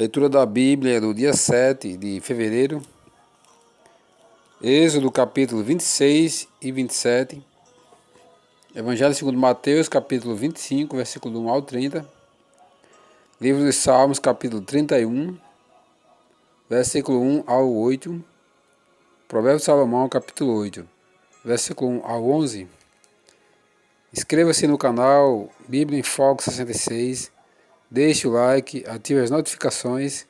Leitura da Bíblia do dia 7 de fevereiro, Êxodo capítulo 26 e 27, Evangelho segundo Mateus capítulo 25, versículo 1 ao 30, Livro dos Salmos capítulo 31, versículo 1 ao 8, Provérbios de Salomão capítulo 8, versículo 1 ao 11. Inscreva-se no canal Bíblia em Foco 66, deixe o like, ative as notificações,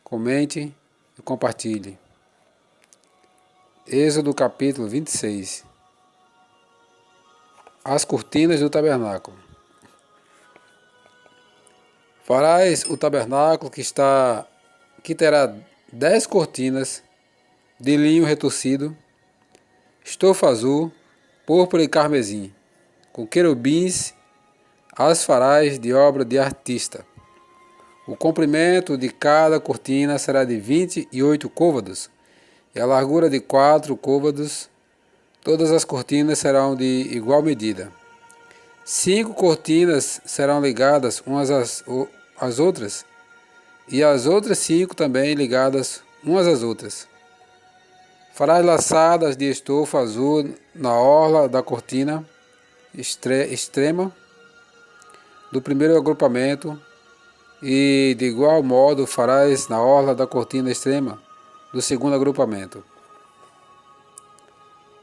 comente e compartilhe. Êxodo capítulo 26. As cortinas do tabernáculo. Farás o tabernáculo que terá 10 cortinas de linho retorcido, estofa azul, púrpura e carmesim, com querubins as farás de obra de artista. O comprimento de cada cortina será de 28 côvados, e a largura de 4 côvados. Todas as cortinas serão de igual medida. 5 cortinas serão ligadas umas às outras, e as outras 5 também ligadas umas às outras. Farás laçadas de estofa azul na orla da cortina extrema do primeiro agrupamento, e de igual modo farás na orla da cortina extrema do segundo agrupamento.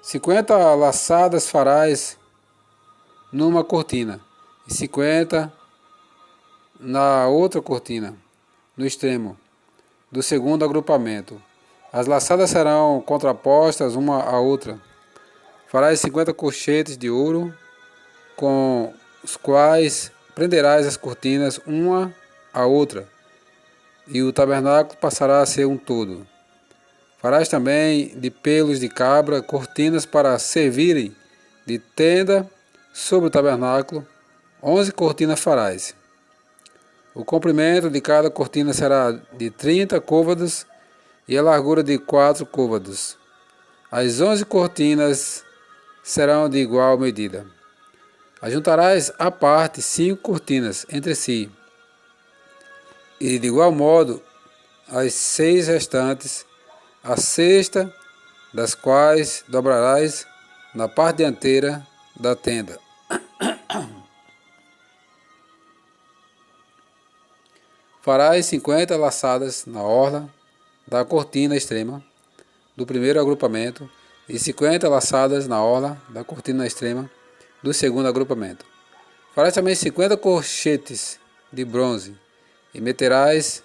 50 laçadas farás numa cortina, e 50 na outra cortina, no extremo do segundo agrupamento. As laçadas serão contrapostas uma à outra. Farás 50 colchetes de ouro, com os quais prenderás as cortinas uma à outra, e o tabernáculo passará a ser um todo. Farás também de pelos de cabra cortinas para servirem de tenda sobre o tabernáculo. 11 cortinas farás. O comprimento de cada cortina será de 30 côvados e a largura de 4 côvados. As 11 cortinas serão de igual medida. Ajuntarás à parte 5 cortinas entre si, e de igual modo as 6 restantes, a sexta das quais dobrarás na parte dianteira da tenda. Farás 50 laçadas na orla da cortina extrema do primeiro agrupamento e 50 laçadas na orla da cortina extrema do segundo agrupamento. Farás também 50 colchetes de bronze e meterás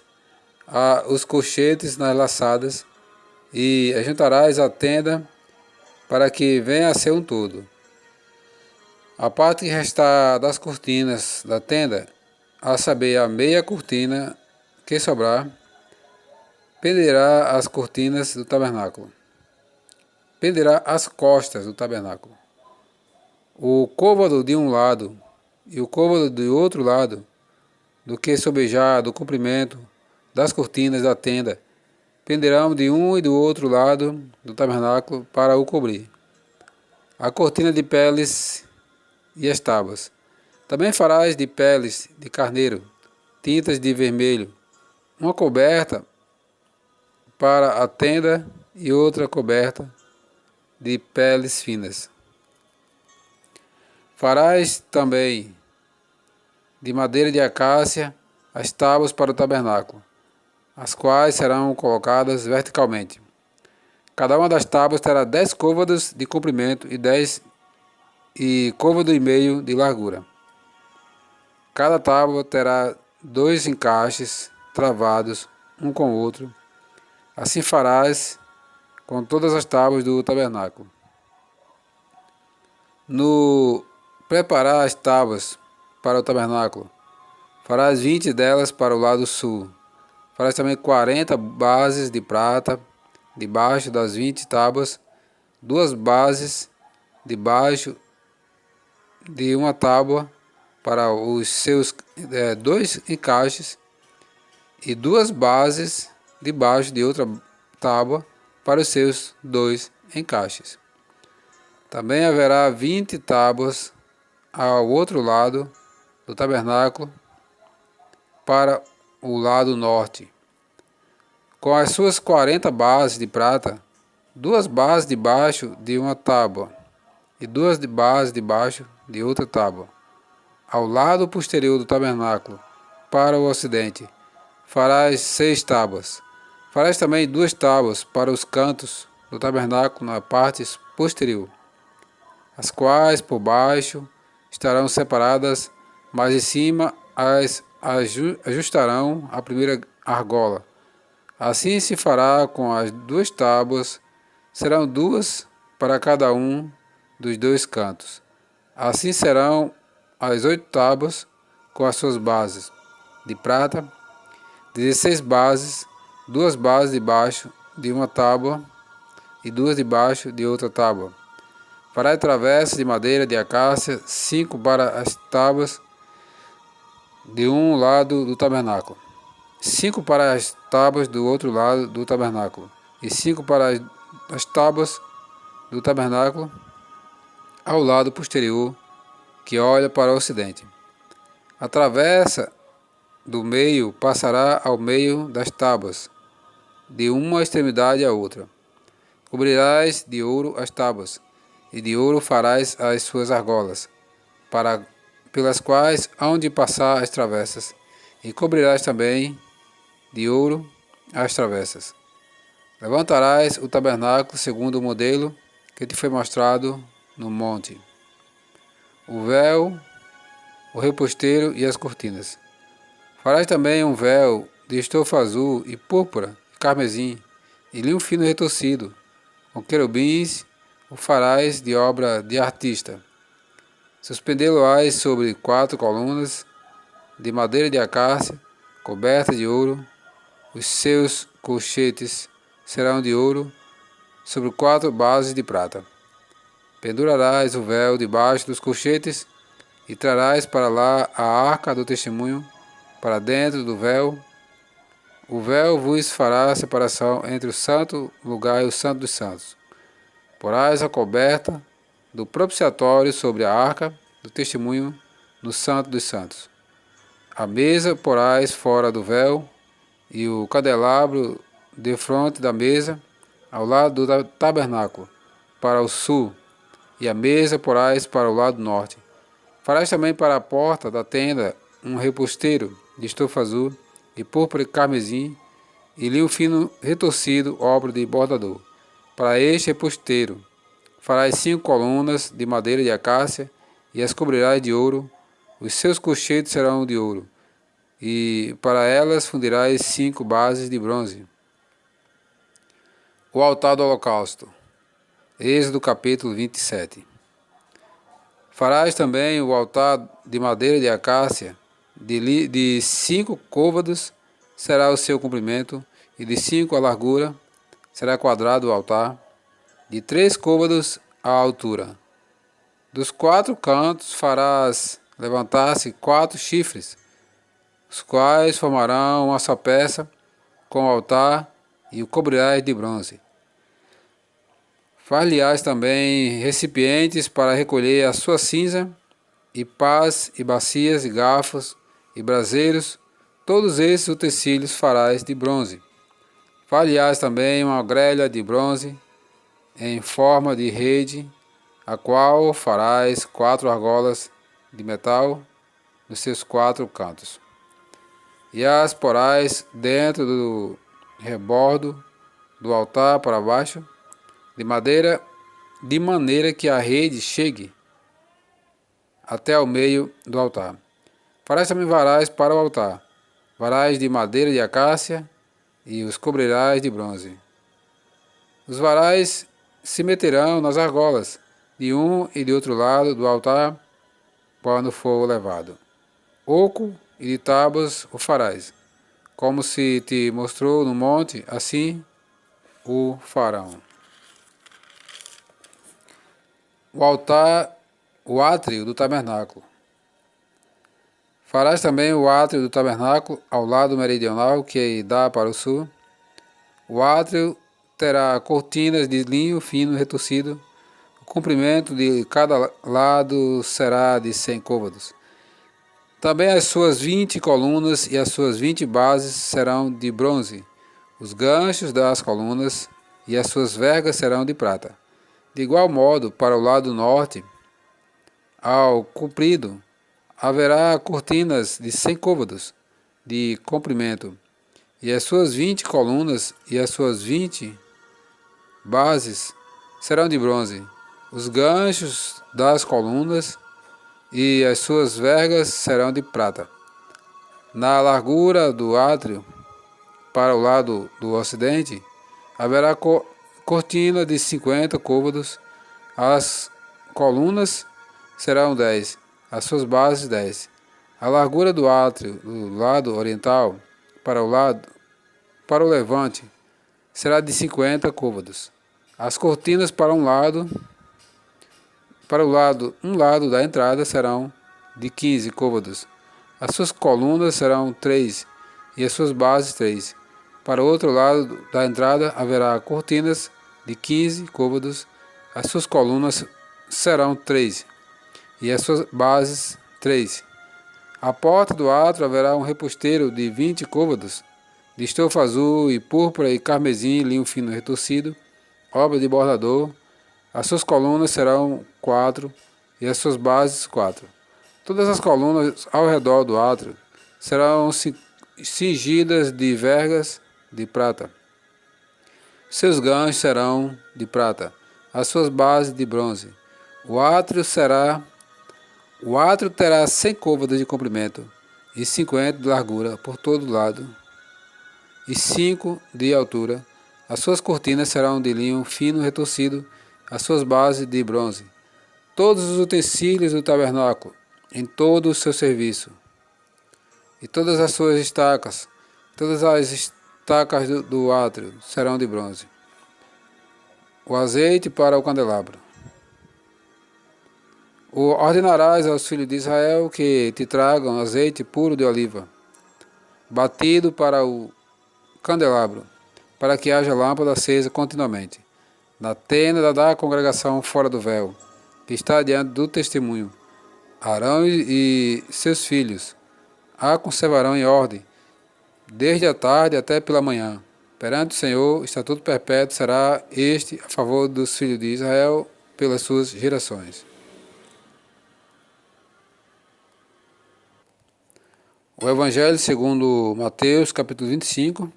os colchetes nas laçadas e ajuntarás a tenda para que venha a ser um todo. A parte que restar das cortinas da tenda, a saber, a meia cortina que sobrar, penderá as cortinas do tabernáculo. Penderá as costas do tabernáculo. O côvado de um lado e o côvado do outro lado, do que sobejar do comprimento das cortinas da tenda, penderão de um e do outro lado do tabernáculo para o cobrir. A cortina de peles e as tábuas. Também farás de peles de carneiro, tintas de vermelho, uma coberta para a tenda e outra coberta de peles finas. Farás também de madeira de acácia as tábuas para o tabernáculo, as quais serão colocadas verticalmente. Cada uma das tábuas terá 10 côvados de comprimento e côvado e meio de largura. Cada tábua terá 2 encaixes travados um com o outro. Assim farás com todas as tábuas do tabernáculo. No preparar as tábuas para o tabernáculo, farás 20 delas para o lado sul. Farás também 40 bases de prata debaixo das 20 tábuas, 2 bases debaixo de uma tábua para os seus 2 encaixes, e 2 bases debaixo de outra tábua para os seus 2 encaixes. Também haverá 20 tábuas ao outro lado do tabernáculo para o lado norte, com as suas 40 bases de prata, 2 bases debaixo de uma tábua e 2 bases debaixo de outra tábua. Ao lado posterior do tabernáculo, para o ocidente, farás 6 tábuas. Farás também 2 tábuas para os cantos do tabernáculo na parte posterior, as quais por baixo estarão separadas, mas em cima as ajustarão a primeira argola. Assim se fará com as 2 tábuas, serão 2 para cada um dos 2 cantos. Assim serão as 8 tábuas com as suas bases de prata, 16 bases, 2 bases debaixo de uma tábua e 2 debaixo de outra tábua. Fará travessas de madeira de acácia, 5 para as tábuas de um lado do tabernáculo, 5 para as tábuas do outro lado do tabernáculo, e 5 para as tábuas do tabernáculo ao lado posterior, que olha para o ocidente. A travessa do meio passará ao meio das tábuas, de uma extremidade à outra. Cobrirás de ouro as tábuas, e de ouro farás as suas argolas, pelas quais hão de passar as travessas, e cobrirás também de ouro as travessas. Levantarás o tabernáculo segundo o modelo que te foi mostrado no monte, o véu, o reposteiro e as cortinas. Farás também um véu de estofa azul e púrpura e carmesim, e linho fino retorcido, com querubins o farás de obra de artista. Suspendê-lo-ás sobre 4 colunas de madeira de acácia, cobertas de ouro. Os seus colchetes serão de ouro, sobre 4 bases de prata. Pendurarás o véu debaixo dos colchetes e trarás para lá a arca do testemunho, para dentro do véu. O véu vos fará separação entre o santo lugar e o santo dos santos. Porás a coberta do propiciatório sobre a arca do testemunho no santo dos santos. A mesa porás fora do véu, e o candelabro defronte da mesa, ao lado do tabernáculo, para o sul, e a mesa porás para o lado norte. Farás também para a porta da tenda um reposteiro de estofa azul e púrpura e carmesim, e linho fino retorcido, obra de bordador. Para este reposteiro farás 5 colunas de madeira de acácia, e as cobrirás de ouro. Os seus colchetes serão de ouro, e para elas fundirás 5 bases de bronze. O altar do holocausto. Êxodo capítulo 27. Farás também o altar de madeira de acácia, de 5 côvados será o seu comprimento, e de 5 a largura, será quadrado o altar, de 3 côvados a altura. Dos 4 cantos farás levantar-se 4 chifres, os quais formarão uma só peça com o altar, e o cobrirás de bronze. Far-lhe-ás também recipientes para recolher a sua cinza, e pás, e bacias, e garfos, e braseiros, todos esses utensílios farás de bronze. Far-lhe-ás também uma grelha de bronze, em forma de rede, a qual farás 4 argolas de metal nos seus 4 cantos. E as porás dentro do rebordo do altar para baixo, de madeira, de maneira que a rede chegue até ao meio do altar. Farás também varais para o altar, varais de madeira de acácia, e os cobrirás de bronze. Os varais se meterão nas argolas, de um e de outro lado do altar, quando for levado. Oco e de tábuas o farás, como se te mostrou no monte, assim o farão. O altar, o átrio do tabernáculo. Farás também o átrio do tabernáculo ao lado meridional, que dá para o sul. O átrio terá cortinas de linho fino retorcido. O comprimento de cada lado será de 100 côvados. Também as suas 20 colunas e as suas 20 bases serão de bronze. Os ganchos das colunas e as suas vergas serão de prata. De igual modo, para o lado norte, ao comprido, haverá cortinas de 100 côvados de comprimento, e as suas 20 colunas e as suas 20 bases serão de bronze. Os ganchos das colunas e as suas vergas serão de prata. Na largura do átrio, para o lado do ocidente, haverá cortina de 50 côvados. As colunas serão 10, as suas bases 10. A largura do átrio do lado oriental para o levante será de 50 côvados. As cortinas um lado da entrada serão de 15 côvados. As suas colunas serão 3 e as suas bases 3. Para o outro lado da entrada haverá cortinas de 15 côvados. As suas colunas serão 3 e as suas bases 3. À porta do átrio haverá um reposteiro de 20 côvados, de estofa azul e púrpura e carmesim, linho fino retorcido, obra de bordador. As suas colunas serão 4 e as suas bases 4. Todas as colunas ao redor do átrio serão cingidas de vergas de prata. Seus ganchos serão de prata, as suas bases de bronze. O átrio terá 100 côvados de comprimento e 50 de largura por todo lado e 5 de altura. As suas cortinas serão de linho fino retorcido, as suas bases de bronze. Todos os utensílios do tabernáculo, em todo o seu serviço, e todas as suas estacas, todas as estacas do átrio serão de bronze. O azeite para o candelabro. Ordenarás aos filhos de Israel que te tragam azeite puro de oliva, batido para o candelabro, para que haja lâmpada acesa continuamente, na tenda da congregação fora do véu, que está diante do testemunho. Arão e seus filhos a conservarão em ordem, desde a tarde até pela manhã. Perante o Senhor, estatuto perpétuo será este a favor dos filhos de Israel pelas suas gerações. O Evangelho segundo Mateus, capítulo 25,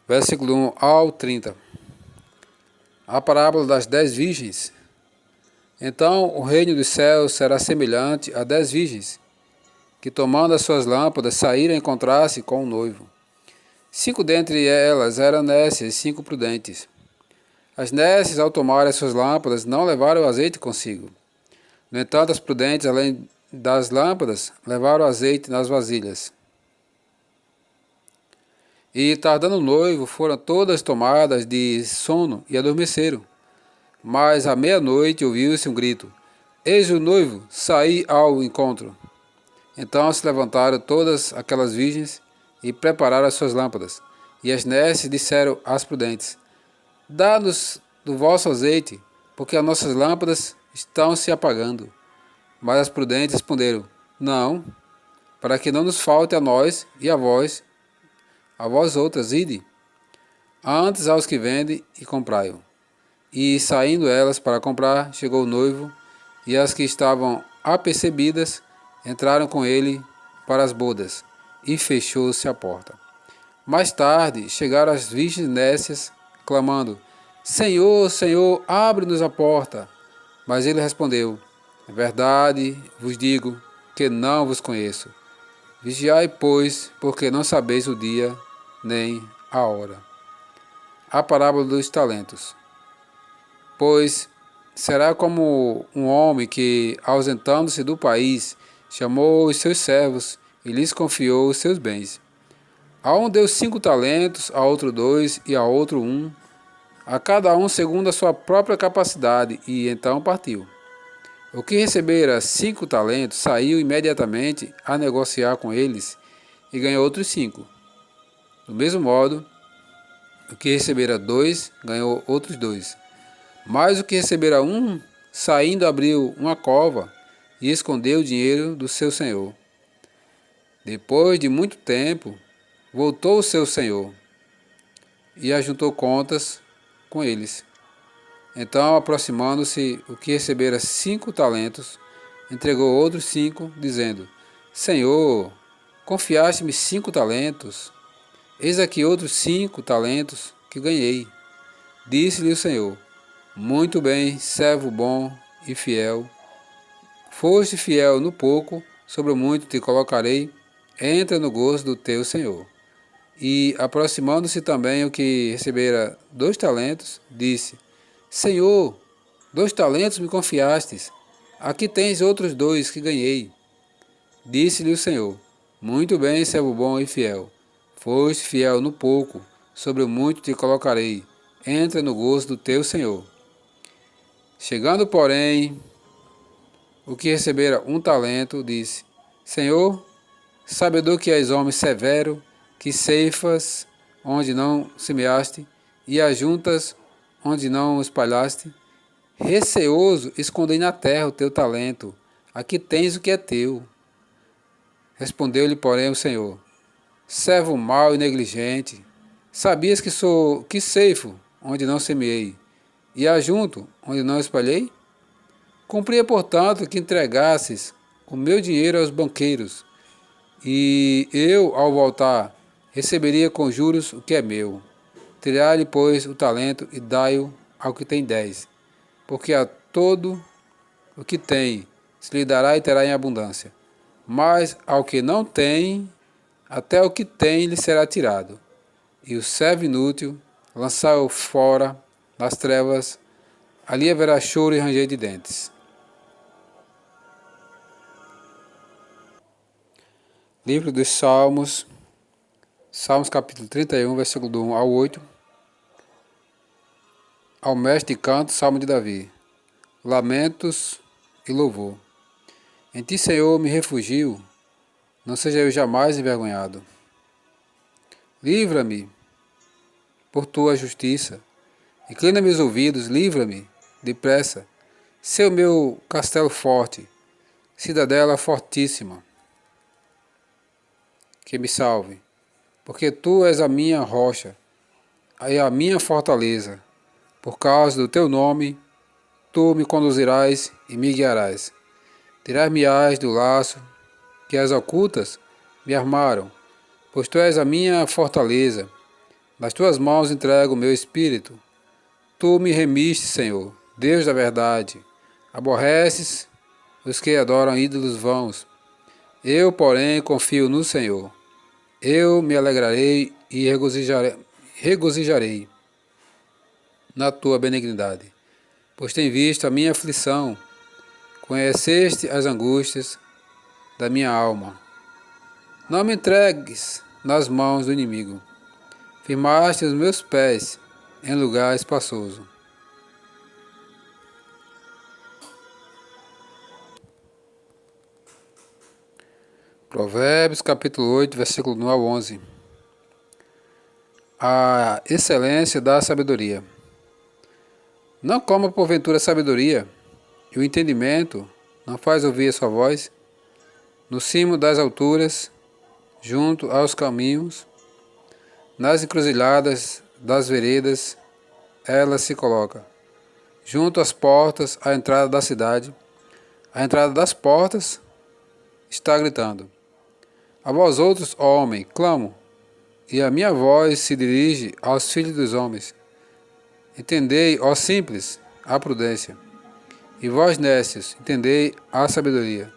versículo 1 ao 30. A parábola das 10 virgens. Então o reino dos céus será semelhante a 10 virgens, que tomando as suas lâmpadas saíram a encontrar-se com o noivo. 5 dentre elas eram nécias e 5 prudentes. As nécias, ao tomarem as suas lâmpadas, não levaram o azeite consigo. No entanto, as prudentes, além das lâmpadas, levaram o azeite nas vasilhas. E, tardando o noivo, foram todas tomadas de sono e adormeceram. Mas à meia-noite ouviu-se um grito: Eis o noivo, saí ao encontro. Então se levantaram todas aquelas virgens e prepararam as suas lâmpadas. E as nécias disseram às prudentes: Dá-nos do vosso azeite, porque as nossas lâmpadas estão se apagando. Mas as prudentes responderam: Não, para que não nos falte a nós e a vós outras, ide antes aos que vendem e comprai-o. E saindo elas para comprar, chegou o noivo, e as que estavam apercebidas entraram com ele para as bodas, e fechou-se a porta. Mais tarde chegaram as virgens nécias, clamando: Senhor, Senhor, abre-nos a porta. Mas ele respondeu: É verdade vos digo que não vos conheço. Vigiai, pois, porque não sabeis o dia nem a hora. A parábola dos talentos. Pois será como um homem que, ausentando-se do país, chamou os seus servos e lhes confiou os seus bens. A um deu 5 talentos, a outro 2 e a outro 1, a cada um segundo a sua própria capacidade, e então partiu. O que recebera 5 talentos saiu imediatamente a negociar com eles e ganhou outros 5. Do mesmo modo, o que recebera 2 ganhou outros 2. Mas o que recebera 1, saindo abriu uma cova e escondeu o dinheiro do seu senhor. Depois de muito tempo, voltou o seu senhor e ajuntou contas com eles. Então, aproximando-se o que recebera 5 talentos, entregou outros 5, dizendo: Senhor, confiaste-me 5 talentos, eis aqui outros 5 talentos que ganhei. Disse-lhe o Senhor: Muito bem, servo bom e fiel. Foste fiel no pouco, sobre o muito te colocarei. Entra no gozo do teu Senhor. E, aproximando-se também o que recebera 2 talentos, disse: Senhor, 2 talentos me confiastes. Aqui tens outros 2 que ganhei. Disse-lhe o Senhor: Muito bem, servo bom e fiel. Foste fiel no pouco, sobre o muito te colocarei. Entra no gozo do teu Senhor. Chegando, porém, o que recebera 1 talento, disse: Senhor, sabedor que és homem severo, que ceifas onde não semeaste, e ajuntas onde não espalhaste, receoso escondei na terra o teu talento, aqui tens o que é teu. Respondeu-lhe, porém, o Senhor: Servo mau e negligente, sabias que ceifo onde não semeei, e ajunto onde não espalhei? Cumpria, portanto, que entregasses o meu dinheiro aos banqueiros, e eu, ao voltar, receberia com juros o que é meu. Tirai-lhe, pois, o talento e dai-o ao que tem 10, porque a todo o que tem se lhe dará e terá em abundância. Mas ao que não tem, até o que tem lhe será tirado. E o servo inútil, lançai-o fora nas trevas, ali haverá choro e ranger de dentes. Livro dos Salmos, Salmos capítulo 31, versículo do 1 ao 8. Ao mestre de canto, Salmo de Davi. Lamentos e louvor. Em ti, Senhor, me refugio, não seja eu jamais envergonhado. Livra-me por tua justiça. Inclina-me os ouvidos, livra-me depressa. Sê o meu castelo forte, cidadela fortíssima, que me salve, porque tu és a minha rocha e a minha fortaleza. Por causa do teu nome, tu me conduzirás e me guiarás. Tirar-me-ás do laço que as ocultas me armaram, pois tu és a minha fortaleza. Nas tuas mãos entrego o meu espírito. Tu me remiste, Senhor, Deus da verdade. Aborreces os que adoram ídolos vãos. Eu, porém, confio no Senhor. Eu me alegrarei e regozijarei na tua benignidade, pois tem visto a minha aflição, conheceste as angústias da minha alma. Não me entregues nas mãos do inimigo, firmaste os meus pés em lugar espaçoso. Provérbios capítulo 8, versículo 1 ao 11. A excelência da sabedoria. Não coma porventura a sabedoria, e o entendimento não faz ouvir a sua voz? No cimo das alturas, junto aos caminhos, nas encruzilhadas das veredas, ela se coloca. Junto às portas, à entrada da cidade, à entrada das portas, está gritando: A vós outros, ó homem, clamo, e a minha voz se dirige aos filhos dos homens. Entendei, ó simples, a prudência, e vós nécios, entendei a sabedoria.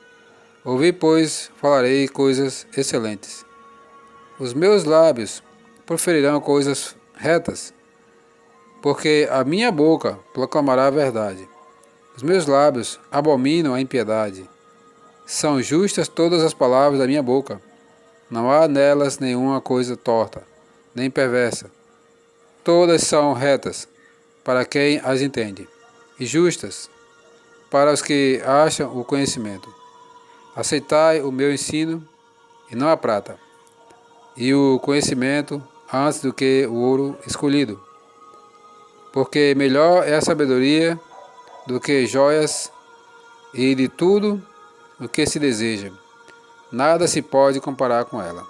Ouvi, pois, falarei coisas excelentes. Os meus lábios proferirão coisas retas, porque a minha boca proclamará a verdade. Os meus lábios abominam a impiedade. São justas todas as palavras da minha boca. Não há nelas nenhuma coisa torta, nem perversa. Todas são retas para quem as entende, e justas para os que acham o conhecimento. Aceitai o meu ensino, e não a prata, e o conhecimento antes do que o ouro escolhido. Porque melhor é a sabedoria do que joias, e de tudo o que se deseja, nada se pode comparar com ela.